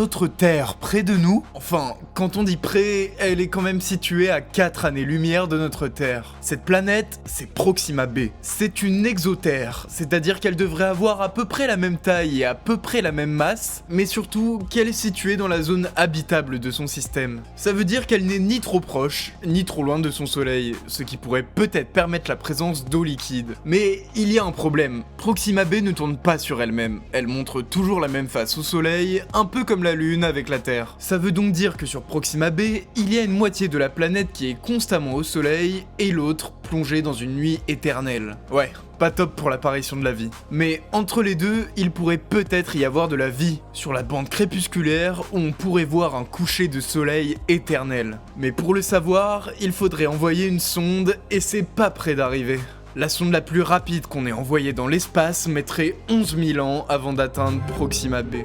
autre Terre près de nous. Enfin, quand on dit près, elle est quand même située à 4 années-lumière de notre Terre. Cette planète, c'est Proxima b. C'est une exoterre, c'est-à-dire qu'elle devrait avoir à peu près la même taille et à peu près la même masse, mais surtout qu'elle est située dans la zone habitable de son système. Ça veut dire qu'elle n'est ni trop proche, ni trop loin de son soleil, ce qui pourrait peut-être permettre la présence d'eau liquide. Mais il y a un problème, Proxima b ne tourne pas sur elle-même, elle montre toujours la même face au soleil, un peu comme la Lune avec la Terre. Ça veut donc dire que sur Proxima b, il y a une moitié de la planète qui est constamment au soleil, et l'autre plongée dans une nuit éternelle. Ouais, pas top pour l'apparition de la vie. Mais entre les deux, il pourrait peut-être y avoir de la vie, sur la bande crépusculaire où on pourrait voir un coucher de soleil éternel. Mais pour le savoir, il faudrait envoyer une sonde, et c'est pas près d'arriver. La sonde la plus rapide qu'on ait envoyée dans l'espace mettrait 11 000 ans avant d'atteindre Proxima b.